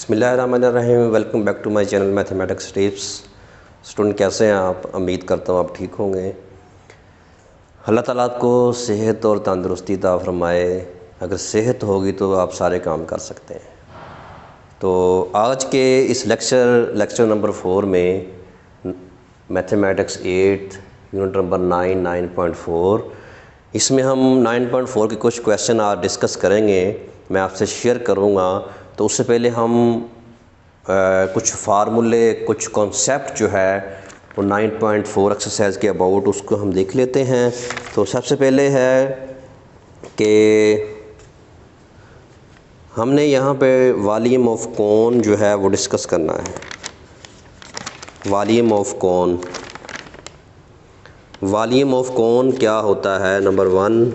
बिस्मिल्लाहिर्रहमानिर्रहीम। Welcome back to my channel mathematics tips. Student कैसे हैं आप? उम्मीद करता हूँ आप ठीक होंगे। अल्लाह ताला आपको सेहत और तंदुरुस्ती अता फरमाए। अगर सेहत होगी तो आप सारे काम कर सकते हैं। तो आज के इस लेक्चर नंबर 4 में मैथमेटिक्स 8 यूनिट नंबर 9.4 इसमें हम 9.4 के कुछ क्वेश्चन आज डिस्कस करेंगे, मैं आपसे शेयर करूँगा। तो उससे पहले हम कुछ फार्मूले, कुछ कॉन्सेप्ट जो है वो 9.4 एक्सरसाइज के अबाउट उसको हम देख लेते हैं। तो सबसे पहले है कि हमने यहाँ पे वॉल्यूम ऑफ कोन जो है वो डिस्कस करना है। Volume of cone, volume of cone क्या होता है? Number 1,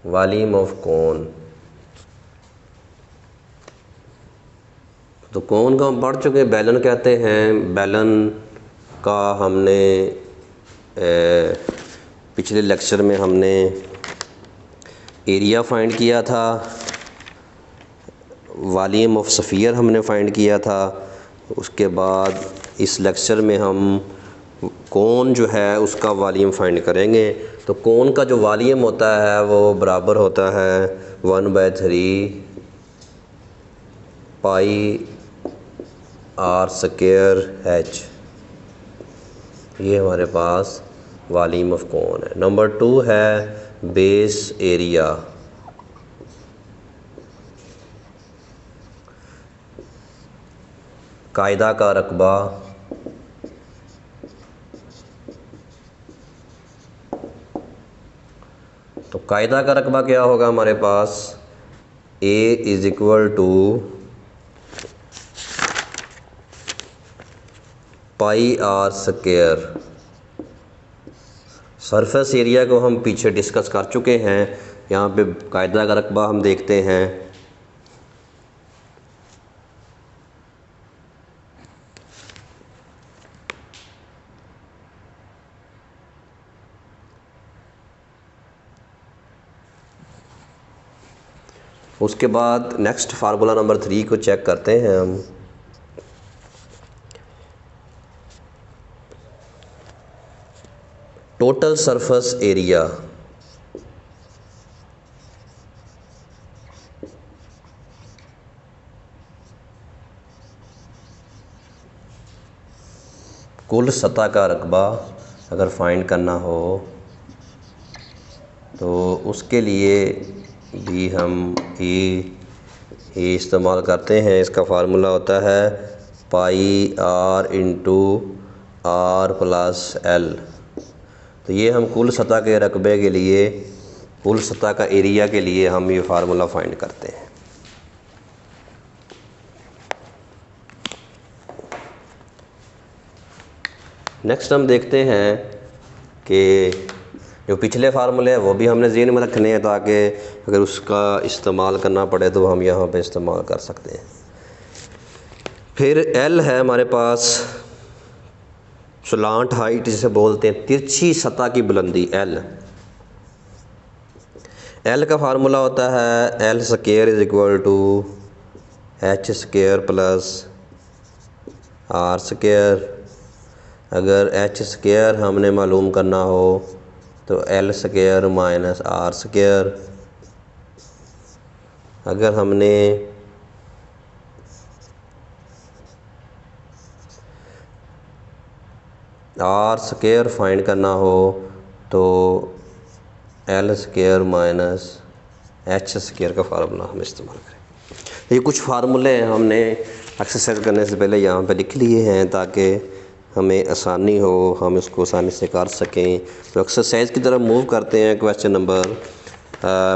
volume of cone. तो कोन का हम पढ़ चुके हैं, बेलन कहते हैं। बेलन का हमने पिछले लेक्चर में हमने एरिया फाइंड किया था, वॉल्यूम ऑफ स्फीयर हमने फाइंड किया था। उसके बाद इस लेक्चर में हम कोन जो है उसका वॉल्यूम फाइंड करेंगे। तो कोन का जो वॉल्यूम होता है वो बराबर होता है 1/3 पाई आर स्क्वायर एच। ये हमारे पास वॉल्यूम ऑफ कोन है। नंबर 2 है बेस एरिया। कायदा का रकबा, तो कायदा का रकबा क्या होगा हमारे पास? A = pi are square. Surface area को हम पीछे डिस्कस कर चुके हैं। यहाँ पे कायदा का रकबा हम देखते हैं। उसके बाद नेक्स्ट फार्मूला नंबर 3 को चेक करते हैं हम। टोटल सरफेस एरिया, कुल सतह का रकबा अगर फाइंड करना हो तो उसके लिए भी हम ये इस्तेमाल करते हैं। इसका फार्मूला होता है pi r into r plus l. तो ये हम कुल सतह के रकबे के लिए, कुल सतह का एरिया के लिए हम ये फार्मूला फाइंड करते हैं। नेक्स्ट हम देखते हैं कि जो पिछले फार्मूले हैं वो भी हमने ज़हन में रखने हैं, ताकि अगर उसका इस्तेमाल करना पड़े तो हम यहाँ पे इस्तेमाल कर सकते हैं। फिर एल है हमारे पास, स्लांट हाइट जिसे बोलते हैं, तिरछी सतह की बुलंदी। एल का फार्मूला होता है L² = H² प्लस R²। अगर H² हमने मालूम करना हो तो L² माइनस R²। अगर हमने R² फाइंड करना हो तो L² माइनस H² का फार्मूला हम इस्तेमाल करें। ये कुछ फार्मूले हमने एक्सरसाइज करने से पहले यहाँ पे लिख लिए हैं ताकि हमें आसानी हो, हम इसको आसानी से कर सकें। तो एक्सरसाइज की तरफ मूव करते हैं। क्वेश्चन नंबर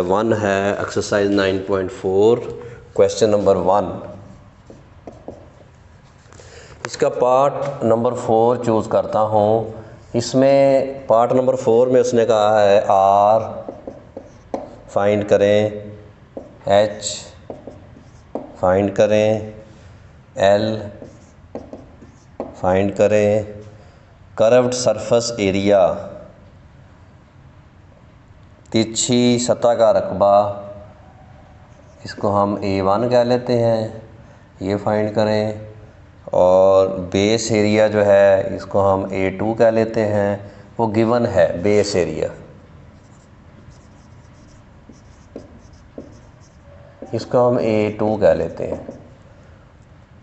1 है एक्सरसाइज 9.4। क्वेश्चन नंबर 1, इसका पार्ट नंबर 4 चूज़ करता हूँ। इसमें पार्ट नंबर 4 में उसने कहा है R फाइंड करें, H फाइंड करें, L फाइंड करें, कर्व्ड सरफेस एरिया, तिरछी सतह का रकबा, इसको हम A1 कह लेते हैं, ये फाइंड करें। और बेस एरिया जो है इसको हम A2 कह लेते हैं, वो गिवन है बेस एरिया, इसको हम A2 कह लेते हैं,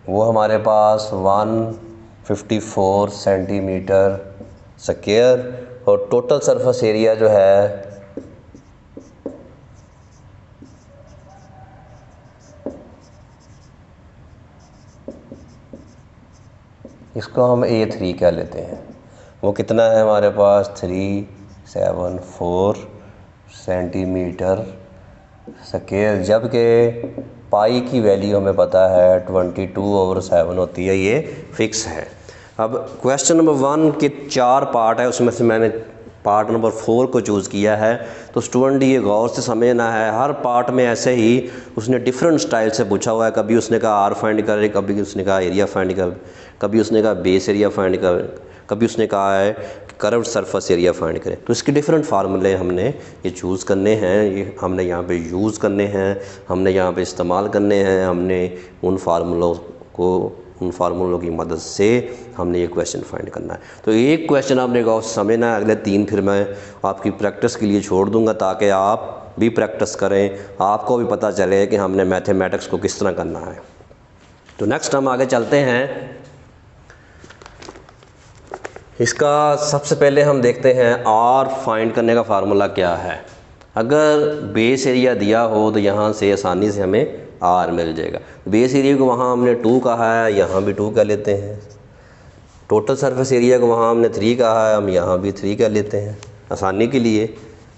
वो हमारे पास 154 सेंटीमीटर स्क्वायर। और टोटल सरफेस एरिया जो है इसको हम A3 कह लेते हैं, वो कितना है हमारे पास 374 सेंटीमीटर स्क्वायर, जबकि पाई की वैल्यू हमें पता है 22/7 होती है, ये फिक्स है। अब क्वेश्चन नंबर 1 के 4 पार्ट है, उसमें से मैंने पार्ट नंबर 4 को चूज़ किया है। तो स्टूडेंट ये गौर से समझना है, हर पार्ट में ऐसे ही उसने डिफरेंट स्टाइल से पूछा हुआ है। कभी उसने कहा आर फाइंड करे, कभी उसने कहा एरिया फाइंड कर, कभी उसने कहा बेस एरिया फाइंड कर, कभी उसने कहा है कर्व्ड सरफेस एरिया फाइंड करें। तो इसके डिफरेंट फार्मूले हमने ये चूज़ करने हैं, ये हमने यहाँ पे यूज़ करने हैं, हमने यहाँ पे इस्तेमाल करने हैं। हमने उन फार्मूलों की मदद से हमने ये क्वेश्चन फाइंड करना है। तो एक क्वेश्चन आपने गौर से समझना है, अगले 3 फिर मैं आपकी प्रैक्टिस के लिए छोड़ दूँगा, ताकि आप भी प्रैक्टिस करें, आपको भी पता चले कि हमने मैथमेटिक्स को किस तरह करना है। तो नेक्स्ट हम आगे चलते हैं। इसका सबसे पहले हम देखते हैं आर फाइंड करने का फार्मूला क्या है। अगर बेस एरिया दिया हो तो यहाँ से आसानी से हमें आर मिल जाएगा। बेस एरिया को वहाँ हमने 2 कहा है, यहाँ भी 2 कह लेते हैं। टोटल सरफेस एरिया को वहाँ हमने 3 कहा है, हम यहाँ भी 3 कह लेते हैं आसानी के लिए।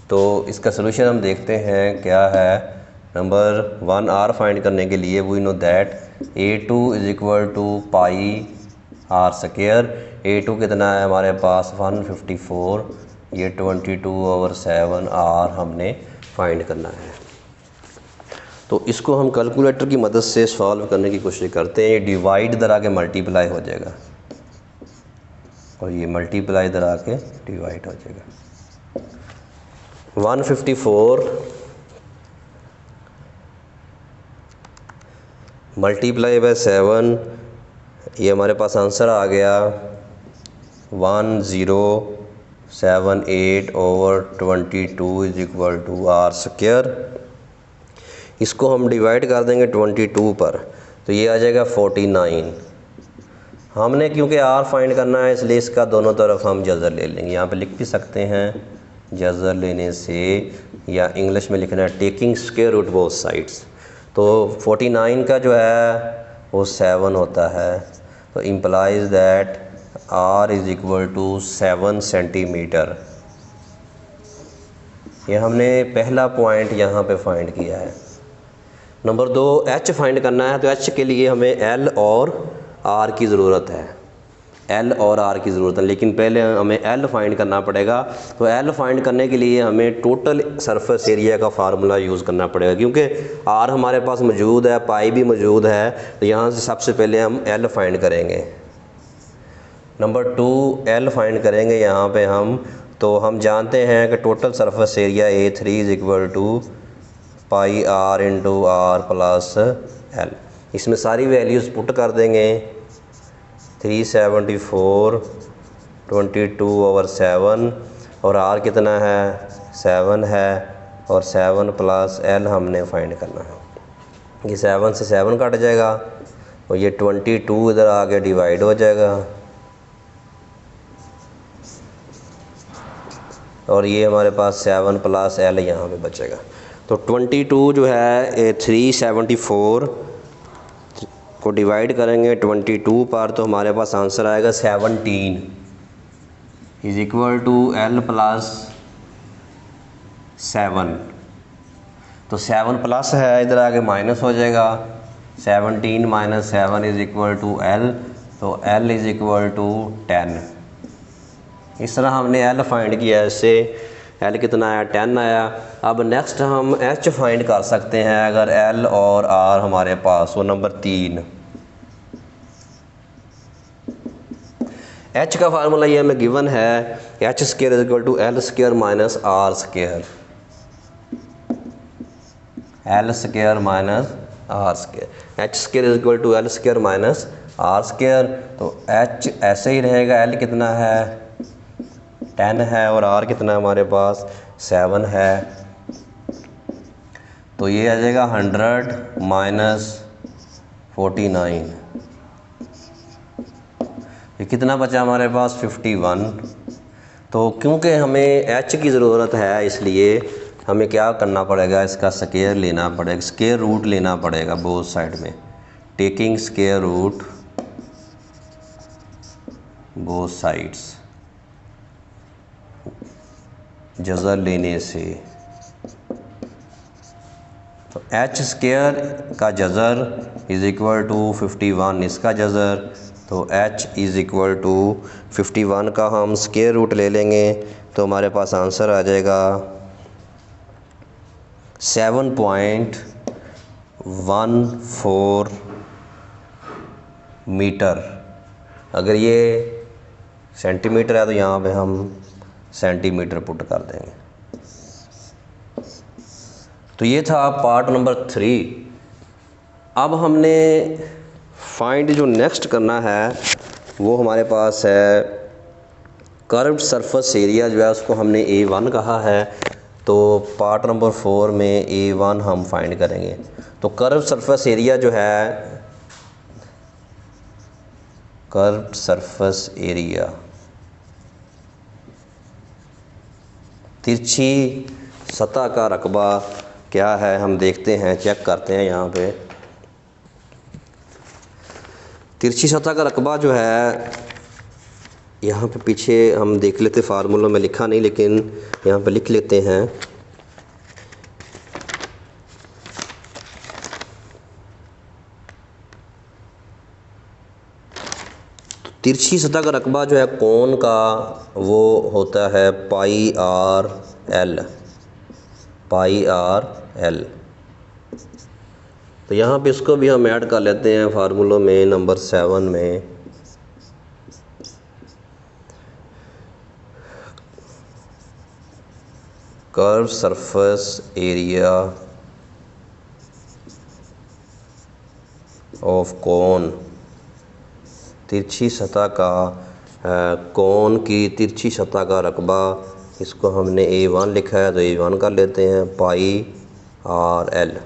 तो इसका सलूशन हम देखते हैं क्या है। नंबर 1 आर फाइंड करने के लिए we know that A2 = pi are square. A2 कितना है हमारे पास 154, ये 22/7 आर हमने फाइंड करना है। तो इसको हम कैलकुलेटर की मदद से सॉल्व करने की कोशिश करते हैं। ये डिवाइड दरा के मल्टीप्लाई हो जाएगा और ये मल्टीप्लाई दरा के डिवाइड हो जाएगा। 154 मल्टीप्लाई बाय 7, ये हमारे पास आंसर आ गया 1078/22 = आर स्क्वायर। इसको हम डिवाइड कर देंगे 22 पर, तो ये आ जाएगा 49। हमने क्योंकि आर फाइंड करना है इसलिए इसका दोनों तरफ हम जज़र ले लेंगे। यहाँ पे लिख भी सकते हैं जज़र लेने से, या इंग्लिश में लिखना है taking square root both sides. तो 49 का जो है वो 7 होता है, तो इम्प्लाइज दैट R = 7 सेंटीमीटर। ये हमने पहला पॉइंट यहाँ पे फाइंड किया है। नंबर 2 H फाइंड करना है, तो H के लिए हमें L और R की ज़रूरत है। L और R की ज़रूरत है, लेकिन पहले हमें L फाइंड करना पड़ेगा। तो L फाइंड करने के लिए हमें टोटल सरफेस एरिया का फार्मूला यूज़ करना पड़ेगा, क्योंकि R हमारे पास मौजूद है, पाई भी मौजूद है। तो यहाँ से सबसे पहले हम L फाइंड करेंगे। नंबर 2 L फाइंड करेंगे यहाँ पे हम। तो हम जानते हैं कि टोटल सरफेस एरिया A3 = पाई R × R + L। इसमें सारी वैल्यूज़ पुट कर देंगे। 374 22/7 और R कितना है 7 है, और 7 + L हमने फाइंड करना है। ये 7 से 7 कट जाएगा और ये 22 इधर आके डिवाइड हो जाएगा, और ये हमारे पास 7 + L यहाँ पे बचेगा। तो 22 जो है 374 को डिवाइड करेंगे 22 पर, तो हमारे पास आंसर आएगा 17 = L + 7। तो 7 प्लस है, इधर आगे माइनस हो जाएगा। 17 - 7 = L, तो L = 10। इस तरह हमने L फाइंड किया, इससे L कितना आया 10 आया। अब नेक्स्ट हम H फाइंड कर सकते हैं अगर L और R हमारे पास हो। नंबर 3 एच का फार्मूला ये हमें गिवन है, H square is equal to L square minus R square, L square minus R square. H square is equal to L square minus R square. तो H ऐसे ही रहेगा, एल कितना है 10 है और आर कितना है हमारे पास 7 है। तो ये आ जाएगा 100 माइनस 49, ये कितना बचा हमारे पास 51। तो क्योंकि हमें एच की ज़रूरत है इसलिए हमें क्या करना पड़ेगा, इसका स्क्वायर लेना पड़ेगा, स्क्वायर रूट लेना पड़ेगा बोथ साइड में। Taking square root both sides, जज़र लेने से। तो एच स्क्वायर का जज़र इज़ इक्वल टू 51 इसका जज़र, तो एच इज़ इक्वल टू 51 का हम स्क्वायर रूट ले लेंगे तो हमारे पास आंसर आ जाएगा 7.14 मीटर। अगर ये सेंटीमीटर है तो यहाँ पे हम सेंटीमीटर पुट कर देंगे। तो ये था पार्ट नंबर 3। अब हमने फाइंड जो नेक्स्ट करना है वो हमारे पास है कर्व्ड सरफेस एरिया, जो है उसको हमने A1 कहा है। तो पार्ट नंबर 4 में A1 हम फाइंड करेंगे। तो कर्व्ड सरफेस एरिया जो है, कर्व्ड सरफेस एरिया, तिरछी सतह का रकबा क्या है हम देखते हैं, चेक करते हैं। यहाँ पे तिरछी सतह का रकबा जो है, यहाँ पे पीछे हम देख लेते, फार्मूला में लिखा नहीं लेकिन यहाँ पे लिख लेते हैं। तिरछी सतह का रकबा जो है कोण का, वो होता है पाई आर एल, पाई आर एल। तो यहाँ पे इसको भी हम ऐड कर लेते हैं फार्मूलों में, नंबर 7 में। Curve surface area of cone, तिरछी सतह का कोन की तिरछी सतह का रकबा, इसको हमने A1 लिखा है तो A1 कर लेते हैं, पाई आर एल।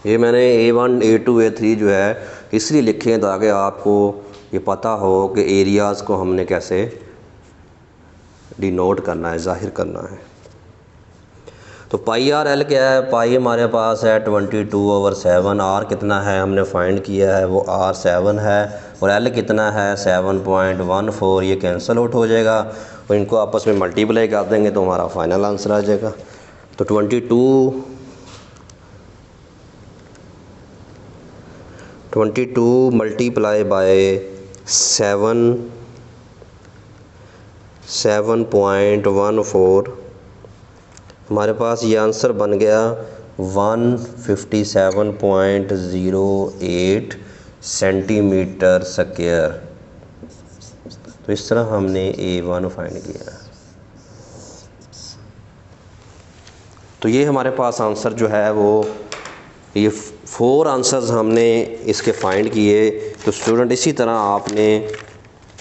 ये मैंने A1 A2 A3 जो है इसलिए लिखे हैं ताकि आपको ये पता हो कि एरियाज़ को हमने कैसे डिनोट करना है, ज़ाहिर करना है। तो पाई आर एल क्या है, पाई हमारे पास है 22/7, आर कितना है हमने फाइंड किया है, वो आर 7 है, और एल कितना है 7.14। ये कैंसिल आउट हो जाएगा और इनको आपस में मल्टीप्लाई कर देंगे तो हमारा फाइनल आंसर आ जाएगा। तो 22 मल्टीप्लाई बाय 7.14, हमारे पास ये आंसर बन गया 157.08 सेंटीमीटर स्क्वायर। तो इस तरह हमने A1 फाइंड किया। तो ये हमारे पास आंसर जो है वो, ये 4 आंसर्स हमने इसके फाइंड किए। तो स्टूडेंट इसी तरह आपने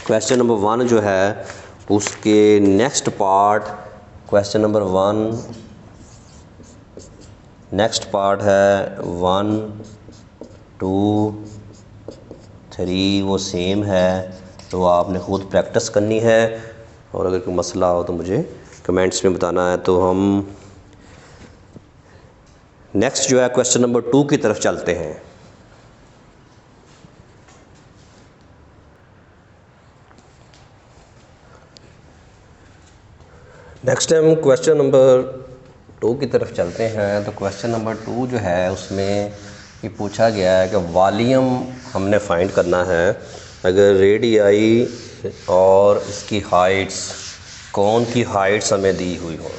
क्वेश्चन नंबर 1 जो है उसके next part, question number 1 next part है 1 2 3, वो सेम है। तो आपने ख़ुद प्रैक्टिस करनी है और अगर कोई मसला हो तो मुझे कमेंट्स में बताना है। तो हम नेक्स्ट जो है क्वेश्चन नंबर 2 की तरफ चलते हैं। नेक्स्ट हम क्वेश्चन नंबर 2 की तरफ चलते हैं। तो क्वेश्चन नंबर 2 जो है उसमें ये पूछा गया है कि वॉल्यूम हमने फाइंड करना है अगर रेडियाई और इसकी हाइट्स, कोन की हाइट्स हमें दी हुई हो।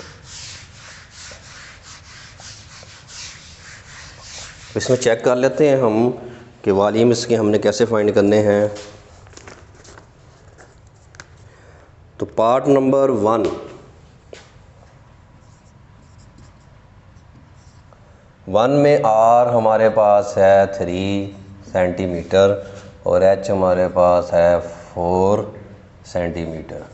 इसमें चेक कर लेते हैं हम कि वॉल्यूम इसके हमने कैसे फाइंड करने हैं। तो पार्ट नंबर 1 में आर हमारे पास है 3 सेंटीमीटर और एच हमारे पास है 4 सेंटीमीटर।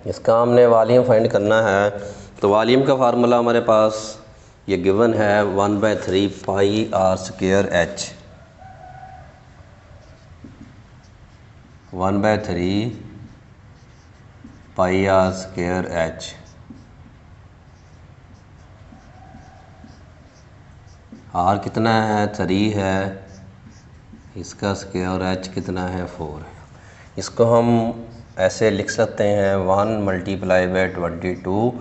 इसका हमने वॉल्यूम फाइंड करना है। तो वॉल्यूम का फार्मूला हमारे पास ये गिवन है 1/3 pi are square h. 1/3 pi are square h. R कितना है 3 है, इसका स्क्वायर एच कितना है 4 है। इसको हम ऐसे लिख सकते हैं 1 × 22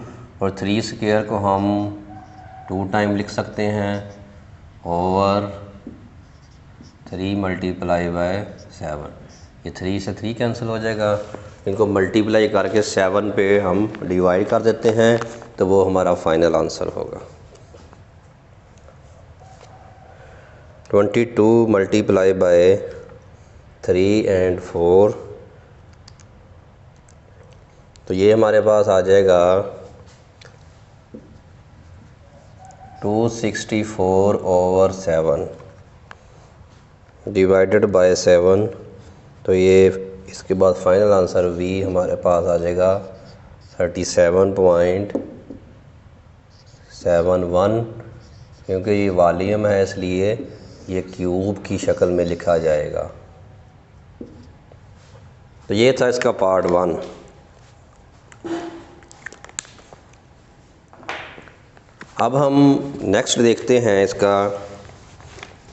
और 3 स्क्वायर को हम 2 टाइम लिख सकते हैं ओवर 3 × 7। ये 3 से 3 कैंसिल हो जाएगा। इनको मल्टीप्लाई करके 7 पे हम डिवाइड कर देते हैं तो वो हमारा फाइनल आंसर होगा। 22 × 3 और 4, तो ये हमारे पास आ जाएगा 264/7 डिवाइडेड बाय 7। तो ये इसके बाद फाइनल आंसर V हमारे पास आ जाएगा 37.71, क्योंकि ये वॉल्यूम है इसलिए ये क्यूब की शक्ल में लिखा जाएगा। तो ये था इसका पार्ट 1। अब हम नेक्स्ट देखते हैं इसका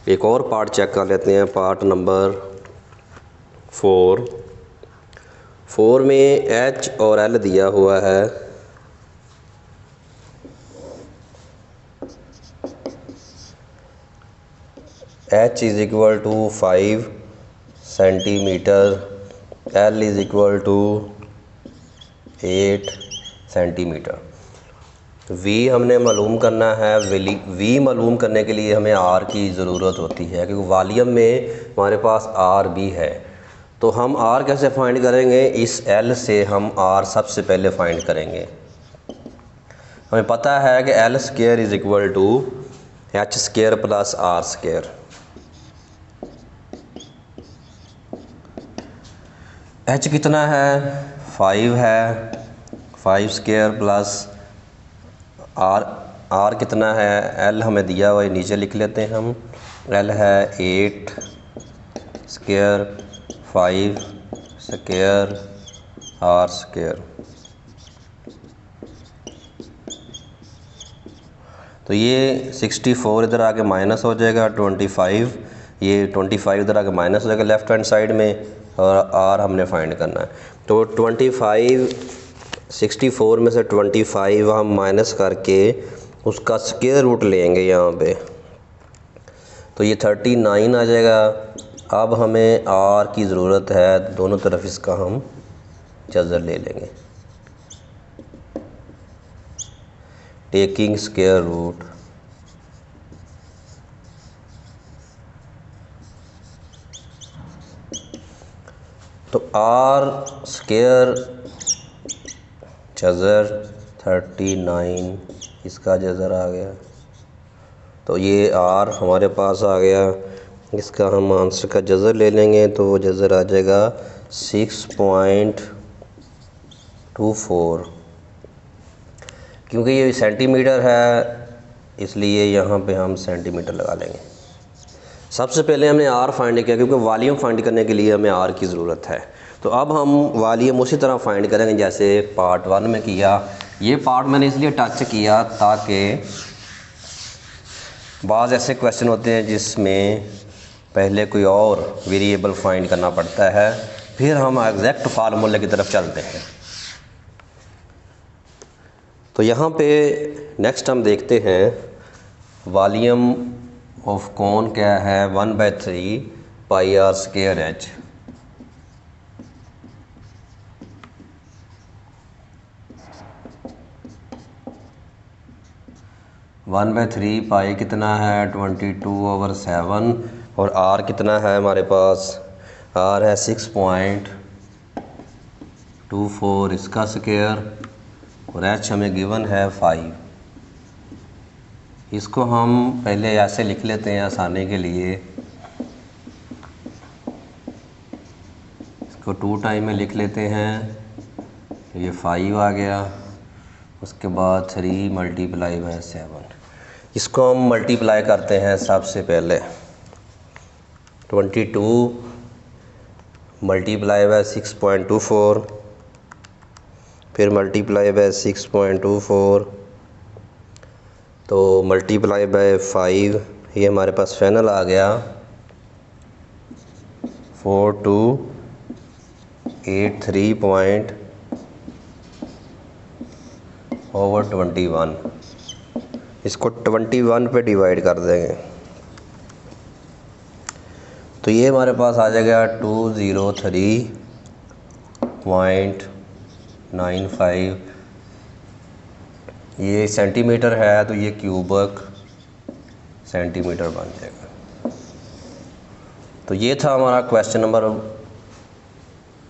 एक और पार्ट चेक कर लेते हैं, पार्ट नंबर 4 में H और L दिया हुआ है। H = 5 centimetre, L = 8 centimetre. V हमने मालूम करना है। V मालूम करने के लिए हमें R की ज़रूरत होती है, क्योंकि वॉल्यूम में हमारे पास R भी है। तो हम R कैसे फाइंड करेंगे? इस L से हम R सबसे पहले फाइंड करेंगे। हमें पता है कि L² = H² + R²। H कितना है? 5 है, 5² प्लस R कितना है? L हमें दिया हुआ है, नीचे लिख लेते हैं हम। L है 8², 5² R²। तो ये 64 इधर आके माइनस हो जाएगा, 25 ये 25 इधर आके माइनस हो जाएगा लेफ़्ट हैंड साइड में, और R हमने फाइंड करना है। तो 64 में से 25 हम माइनस करके उसका स्क्वायर रूट लेंगे यहाँ पे, तो ये 39 आ जाएगा। अब हमें R की ज़रूरत है, दोनों तरफ इसका हम जज़र ले लेंगे, टेकिंग स्क्वायर रूट। तो R² जज़र 39, इसका जज़र आ गया। तो ये R हमारे पास आ गया। इसका हम आंसर का जज़र ले लेंगे तो वो जज़र आ जाएगा 6.24। क्योंकि ये सेंटीमीटर है इसलिए यहाँ पे हम सेंटीमीटर लगा लेंगे। सबसे पहले हमने R फाइंड किया, क्योंकि वॉल्यूम फाइंड करने के लिए हमें R की ज़रूरत है। तो अब हम वॉल्यूम उसी तरह फाइंड करेंगे जैसे पार्ट 1 में किया। ये पार्ट मैंने इसलिए टच किया ताकि बाज़ ऐसे क्वेश्चन होते हैं जिसमें पहले कोई और वेरिएबल फाइंड करना पड़ता है, फिर हम एग्जैक्ट फार्मूले की तरफ चलते हैं। तो यहाँ पे नेक्स्ट हम देखते हैं वॉल्यूम ऑफ कौन क्या है, 1/3 पाई R² H। 1/3 पाई कितना है 22/7 और R कितना है हमारे पास? R है 6.24। 24 इसका स्क्वायर और h हमें गिवन है 5। इसको हम पहले ऐसे लिख लेते हैं आसानी के लिए, इसको 2 टाइम में लिख लेते हैं, ये 5 आ गया, उसके बाद 3 मल्टीप्लाई बाय 7। इसको हम मल्टीप्लाई करते हैं सबसे पहले, 22 मल्टीप्लाई बाय 6.24, फिर मल्टीप्लाई बाय 6.24, तो मल्टीप्लाई बाय 5, ये हमारे पास फाइनल आ गया 4283/21। इसको 21 पे डिवाइड कर देंगे तो ये हमारे पास आ जाएगा 203.95। ये सेंटीमीटर है तो ये क्यूबिक सेंटीमीटर बन जाएगा। तो ये था हमारा क्वेश्चन नंबर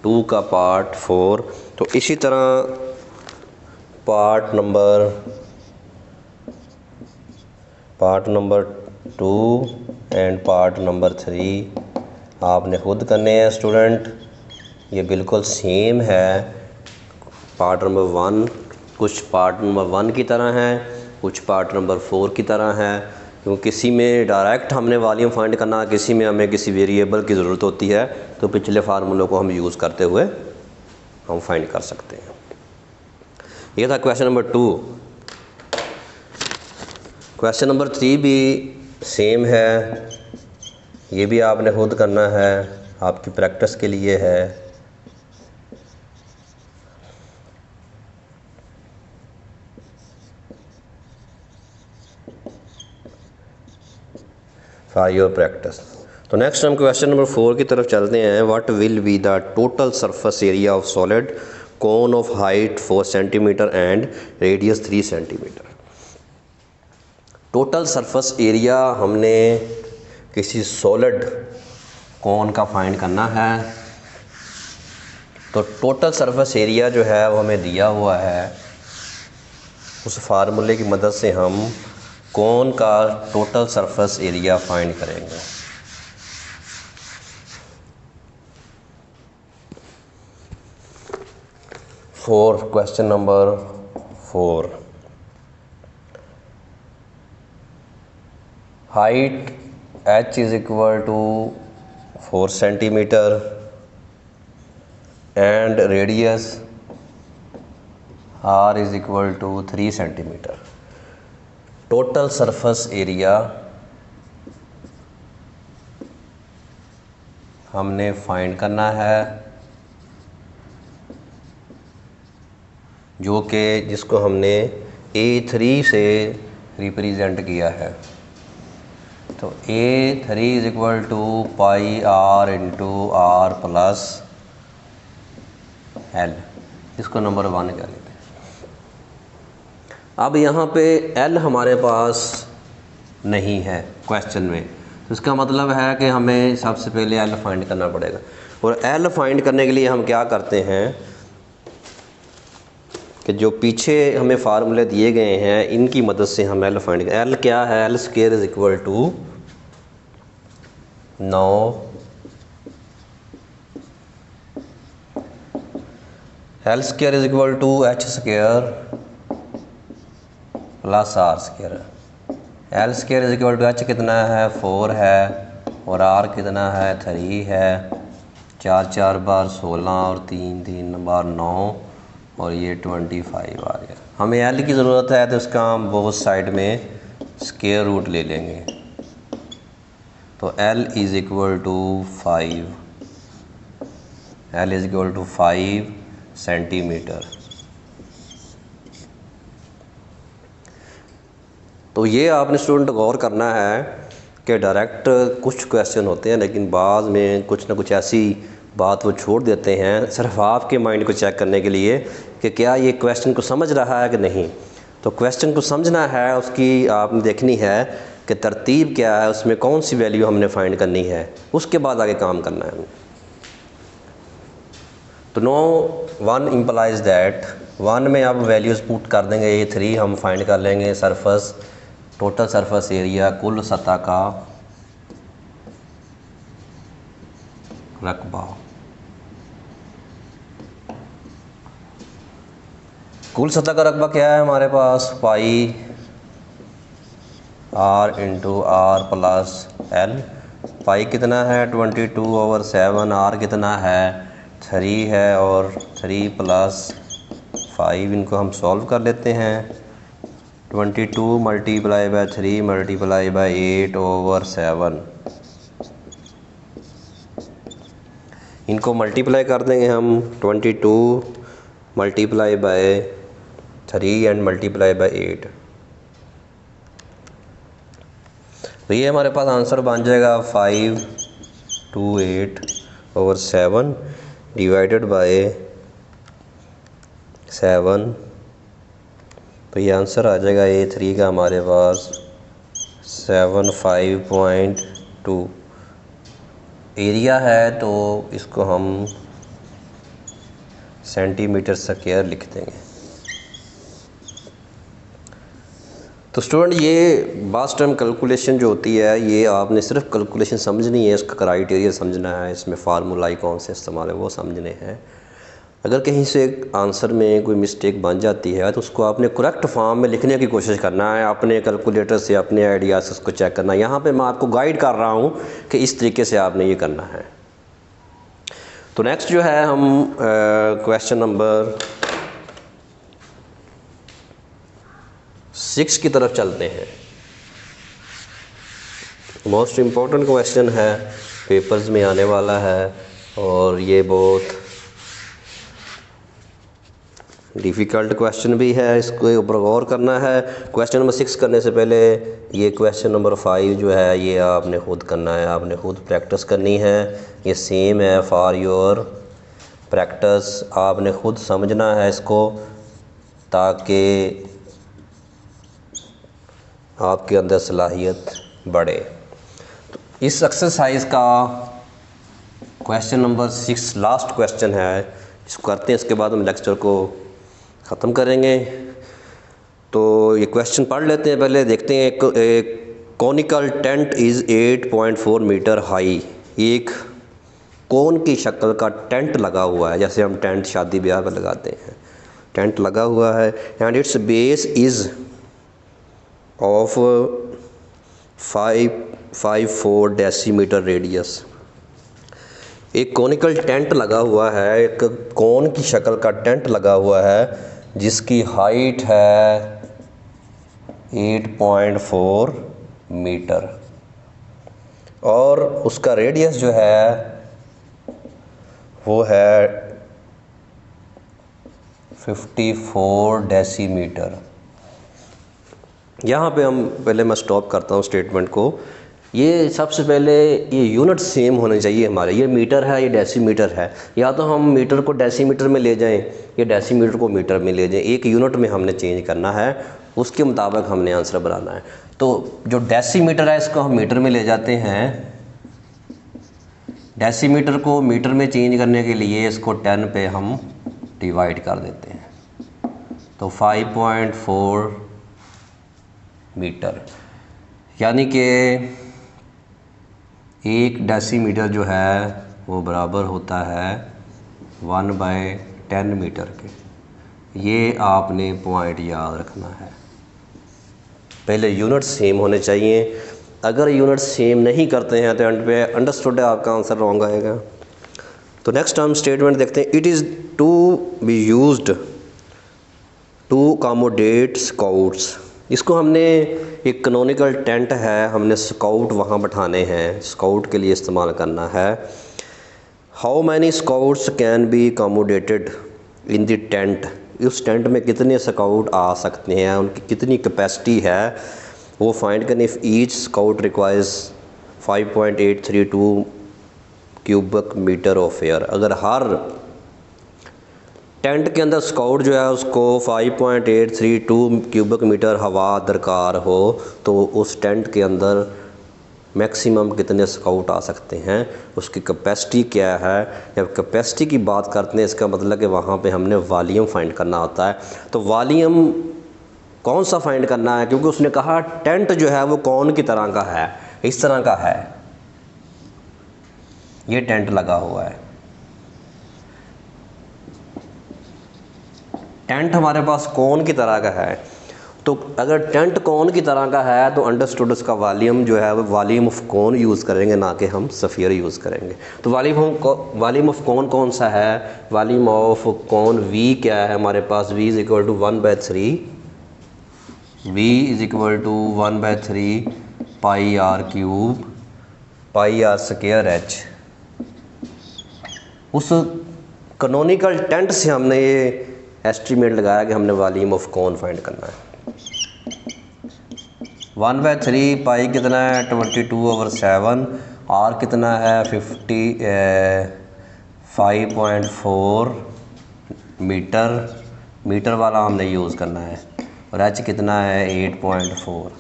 2 का पार्ट 4। तो इसी तरह part number 2 and part number 3 आपने खुद करने हैं स्टूडेंट। ये बिल्कुल सेम है पार्ट नंबर 1, कुछ पार्ट नंबर 1 की तरह है, कुछ पार्ट नंबर 4 की तरह है, क्योंकि किसी में डायरेक्ट हमने वॉल्यूम फाइंड करना, किसी में हमें किसी वेरिएबल की ज़रूरत होती है, तो पिछले फार्मूलों को हम यूज़ करते हुए हम फाइंड कर सकते हैं। ये था क्वेश्चन नंबर 2। क्वेश्चन नंबर 3 भी सेम है, ये भी आपने खुद करना है, आपकी प्रैक्टिस के लिए है। For your practice. तो नेक्स्ट हम क्वेश्चन नंबर 4 की तरफ चलते हैं। What will be the total surface area of solid cone of height 4 centimetre and radius 3 centimetre. Total surface area हमने किसी सॉलिड कोन का फाइंड करना है। तो टोटल सरफेस एरिया जो है वो हमें दिया हुआ है, उस फार्मूले की मदद से हम कोन का टोटल सरफेस एरिया फाइंड करेंगे। Question number 4, height h is equal to 4 centimetre and radius r is equal to 3 centimetre. Total surface area हमने फाइंड करना है, जो कि जिसको हमने A3 से रिप्रेजेंट किया है। तो A3 is equal to pi r into r plus L, इसको नंबर 1 कह लेते हैं। अब यहाँ पे L हमारे पास नहीं है क्वेश्चन में, तो इसका मतलब है कि हमें सबसे पहले L फाइंड करना पड़ेगा। और L फाइंड करने के लिए हम क्या करते हैं कि जो पीछे हमें फार्मूले दिए गए हैं इनकी मदद से हम L फाइंड करें। L क्या है? L square is equal to 9 L square is equal to H square plus R square. L square is equal to H कितना है? 4 है, और R कितना है? 3 है। 4 4 बार 16 और 3 3 बार 9 और ये 25 आ गया। हमें L की ज़रूरत है तो इसका हम बोथ साइड में स्क्वायर रूट ले लेंगे। तो L is equal to 5, L is equal to 5 centimetre. तो ये आपने स्टूडेंट गौर करना है कि डायरेक्ट कुछ क्वेश्चन होते हैं, लेकिन बाद में कुछ ना कुछ ऐसी बात वो छोड़ देते हैं सिर्फ आपके माइंड को चेक करने के लिए कि क्या ये क्वेश्चन को समझ रहा है कि नहीं। तो क्वेश्चन को समझना है, उसकी आपने देखनी है कि तरतीब क्या है, उसमें कौन सी वैल्यू हमने फाइंड करनी है, उसके बाद आगे काम करना है। तो no one implies that, one में अब वैल्यूज़ पुट कर देंगे, ये 3 हम फाइंड कर लेंगे। सरफस, टोटल सरफस एरिया, कुल सतह का रकबा, कुल सतह का रकबा क्या है हमारे पास, pi r into r plus l. Pi कितना है 22/7, आर कितना है 3 है, और 3 + 5, इनको हम सॉल्व कर लेते हैं। 22 × 3 × 8/7, इनको मल्टीप्लाई कर देंगे हम। 22 × 3 एंड × 8, तो ये हमारे पास आंसर बन जाएगा 528/7 डिवाइडेड बाय 7, तो ये आंसर आ जाएगा A3 का हमारे पास 75.2। एरिया है तो इसको हम सेंटीमीटर स्क्वायर लिख देंगे। तो स्टूडेंट ये बास टर्म कैलकुलेशन जो होती है, ये आपने सिर्फ कैलकुलेशन समझनी है, इसका क्राइटेरिया समझना है, इसमें फार्मूलाई कौन से इस्तेमाल है वो समझने हैं। अगर कहीं से आंसर में कोई मिस्टेक बन जाती है तो उसको आपने करेक्ट फॉर्म में लिखने की कोशिश करना है, अपने कैलकुलेटर से, अपने आइडिया से उसको चेक करना है। यहाँ पे मैं आपको गाइड कर रहा हूँ कि इस तरीके से आपने ये करना है। तो नेक्स्ट जो है हम क्वेश्चन नंबर 6 की तरफ चलते हैं। मोस्ट इम्पोर्टेंट क्वेश्चन है, पेपर्स में आने वाला है, और ये बहुत डिफ़िकल्ट क्वेश्चन भी है, इसको ऊपर गौर करना है। क्वेश्चन नंबर 6 करने से पहले ये क्वेश्चन नंबर 5 जो है ये आपने खुद करना है, आपने खुद प्रैक्टिस करनी है। ये सेम है फॉर योर प्रैक्टिस, आपने खुद समझना है इसको ताकि आपके अंदर सलाहियत बढ़े। तो इस एक्सरसाइज का क्वेश्चन नंबर 6 लास्ट क्वेश्चन है, इसको करते हैं, इसके बाद हम लेक्चर को ख़त्म करेंगे। तो ये क्वेश्चन पढ़ लेते हैं, पहले देखते हैं। एक conical tent is 8.4 metre high, एक कोन की शक्ल का टेंट लगा हुआ है, जैसे हम टेंट शादी ब्याह पर लगाते हैं, टेंट लगा हुआ है। And it's base is of 554 decimetre radius. एक कॉनिकल टेंट लगा हुआ है, एक कोन की शक्ल का टेंट लगा हुआ है जिसकी हाइट है 8.4 मीटर, और उसका रेडियस जो है वो है 54 डेसीमीटर। यहाँ पे हम पहले मैं स्टॉप करता हूँ स्टेटमेंट को। ये सबसे पहले ये यूनिट सेम होने चाहिए हमारे, ये मीटर है, ये डेसीमीटर है, या तो हम मीटर को डेसीमीटर में ले जाएं, ये डेसीमीटर को मीटर में ले जाएं, एक यूनिट में हमने चेंज करना है, उसके मुताबिक हमने आंसर बनाना है। तो जो डेसीमीटर है इसको हम मीटर में ले जाते हैं, डेसीमीटर को मीटर में चेंज करने के लिए इसको 10 पे हम डिवाइड कर देते हैं, तो 5.4 मीटर, यानी कि 1 डेसीमीटर जो है वो बराबर होता है 1/10 मीटर के। ये आपने पॉइंट याद रखना है, पहले यूनिट सेम होने चाहिए। अगर यूनिट सेम नहीं करते हैं तो एंड पे अंडरस्टूड है आपका आंसर रॉन्ग आएगा। तो नेक्स्ट हम स्टेटमेंट देखते हैं। It is to be used to accommodate scouts. इसको हमने एक कैनोनिकल टेंट है, हमने स्काउट वहाँ बैठाने हैं, स्काउट के लिए इस्तेमाल करना है। How many scouts can be accommodated in the tent. उस टेंट में कितने स्काउट आ सकते हैं, उनकी कितनी कैपेसिटी है वो फाइंड करनी। If each scout requires 5.832 cubic metre of air. अगर हर टेंट के अंदर स्काउट जो है उसको 5.832 क्यूबिक मीटर हवा दरकार हो तो उस टेंट के अंदर मैक्सिमम कितने स्काउट आ सकते हैं, उसकी कैपेसिटी क्या है। जब कैपेसिटी की बात करते हैं इसका मतलब कि वहाँ पे हमने वॉल्यूम फाइंड करना होता है। तो वॉल्यूम कौन सा फाइंड करना है, क्योंकि उसने कहा टेंट जो है वो कौन की तरह का है, इस तरह का है, ये टेंट लगा हुआ है। टेंट हमारे पास कौन की तरह का है, तो अगर टेंट कौन की तरह का है तो अंडरस्टूड उसका वॉल्यूम जो है वो वॉल्यूम ऑफ कौन यूज़ करेंगे, ना कि हम स्फीयर यूज़ करेंगे। तो वॉल्यूम ऑफ कौन कौन सा है, वॉल्यूम ऑफ कौन वी क्या है हमारे पास, v is equal to 1/3, v is equal to 1/3 pi R cube pi are square h। उस कैनोनिकल टेंट से हमने ये एस्टीमेट लगाया कि हमने वॉल्यूम ऑफ कौन फाइंड करना है। 1/3 पाई कितना है 22/7, आर कितना है 5.4 मीटर, मीटर वाला हमने यूज़ करना है, और एच कितना है 8.4।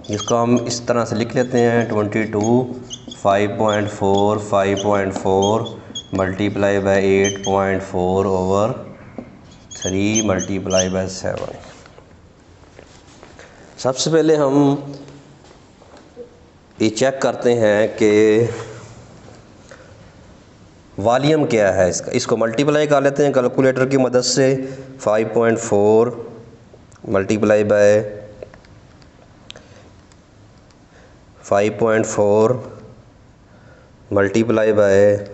इसको हम इस तरह से लिख लेते हैं 22 5.4 मल्टीप्लाई बाई 8.4/3 मल्टीप्लाई बाई 7। सबसे पहले हम ये चेक करते हैं कि वॉल्यूम क्या है इसका। इसको मल्टीप्लाई कर लेते हैं कैलकुलेटर की मदद से। 5.4 multiply by 5.4 multiply by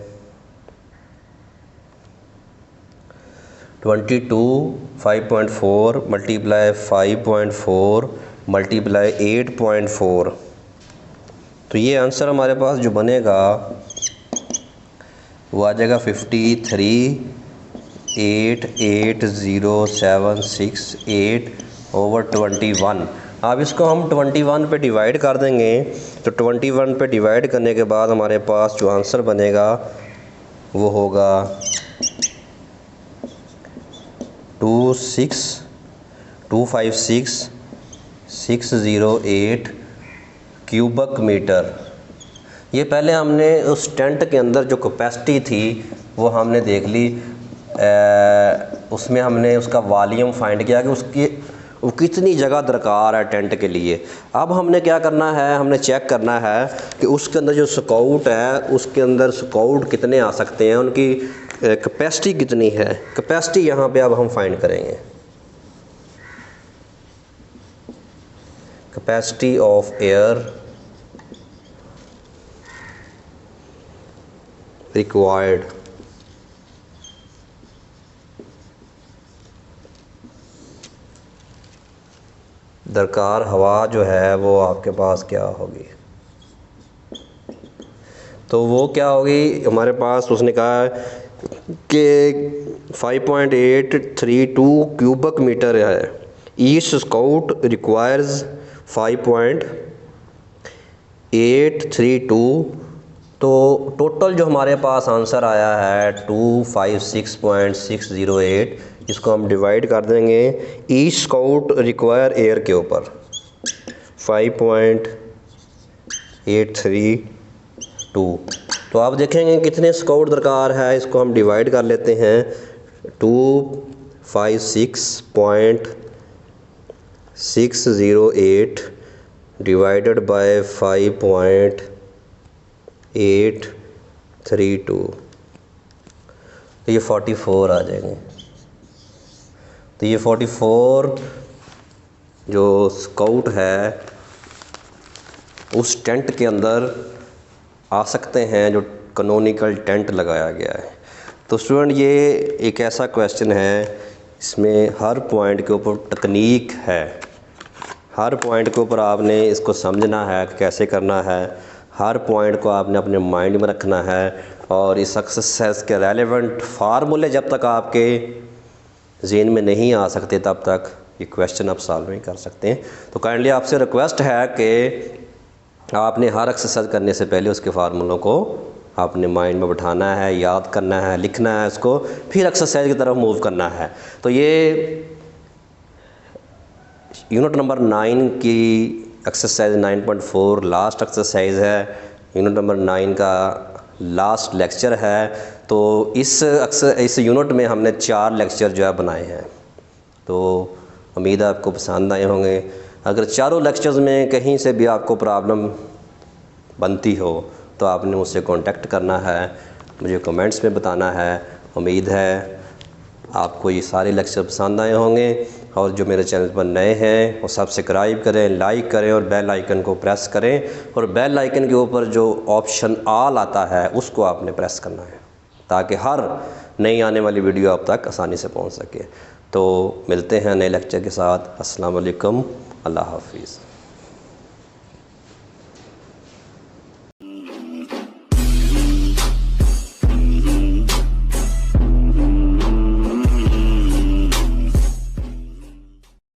22, 5.4 multiply 5.4 multiply 8.4, तो ये आंसर हमारे पास जो बनेगा वो आ जाएगा 53,880,768/21। अब इसको हम 21 पे डिवाइड कर देंगे, तो 21 पे डिवाइड करने के बाद हमारे पास जो आंसर बनेगा वो होगा 256,608 क्यूबिक मीटर। ये पहले हमने उस टेंट के अंदर जो कैपेसिटी थी वो हमने देख ली, उसमें हमने उसका वॉल्यूम फाइंड किया कि उसकी वो कितनी जगह दरकार है टेंट के लिए। अब हमने क्या करना है, हमने चेक करना है कि उसके अंदर जो स्काउट है उसके अंदर स्काउट कितने आ सकते हैं, उनकी कैपेसिटी कितनी है। कैपेसिटी यहाँ पे अब हम फाइंड करेंगे। कैपेसिटी ऑफ एयर रिक्वायर्ड, दरकार हवा जो है वो आपके पास क्या होगी, तो वो क्या होगी हमारे पास। उसने कहा कि 5.832 क्यूबिक मीटर है। ईच स्काउट रिक्वायर्स 5.832, तो टोटल जो हमारे पास आंसर आया है 256.608। इसको हम डिवाइड कर देंगे ईच स्काउट रिक्वायर एयर के ऊपर 5.832। तो आप देखेंगे कितने स्काउट दरकार है, इसको हम डिवाइड कर लेते हैं 256.608 डिवाइडेड बाय 5.832, तो ये 44 आ जाएंगे। तो ये 44 जो स्काउट है उस टेंट के अंदर आ सकते हैं जो कैनोनिकल टेंट लगाया गया है। तो स्टूडेंट ये एक ऐसा क्वेश्चन है, इसमें हर पॉइंट के ऊपर टेक्निक है, हर पॉइंट के ऊपर आपने इसको समझना है कैसे करना है, हर पॉइंट को आपने अपने माइंड में रखना है, और इस एक्सरसाइज के रेलेवेंट फार्मूले जब तक आपके ज़हन में नहीं आ सकते तब तक ये क्वेश्चन आप सॉल्व नहीं कर सकते हैं। तो काइंडली आपसे रिक्वेस्ट है कि आपने हर एक्सरसाइज करने से पहले उसके फार्मूलों को आपने माइंड में बिठाना है, याद करना है, लिखना है इसको, फिर एक्सरसाइज की तरफ मूव करना है। तो ये यूनिट नंबर 9 की एक्सरसाइज 9.4 लास्ट एक्सरसाइज है, यूनिट नंबर 9 का लास्ट लेक्चर है। तो इस यूनिट में हमने 4 लेक्चर जो है बनाए हैं, तो उम्मीद है आपको पसंद आए होंगे। अगर चारों लेक्चर्स में कहीं से भी आपको प्रॉब्लम बनती हो तो आपने मुझसे कांटेक्ट करना है, मुझे कमेंट्स में बताना है। उम्मीद है आपको ये सारे लेक्चर पसंद आए होंगे। और जो मेरे चैनल पर नए हैं वो सब्सक्राइब करें, लाइक करें और बेल आइकन को प्रेस करें। और बेल आइकन के ऊपर जो ऑप्शन ऑल आता है उसको आपने प्रेस करना है ताकि हर नई आने वाली वीडियो आप तक आसानी से पहुंच सके। तो मिलते हैं नए लेक्चर के साथ। अस्सलाम वालेकुम, अल्लाह हाफिज़।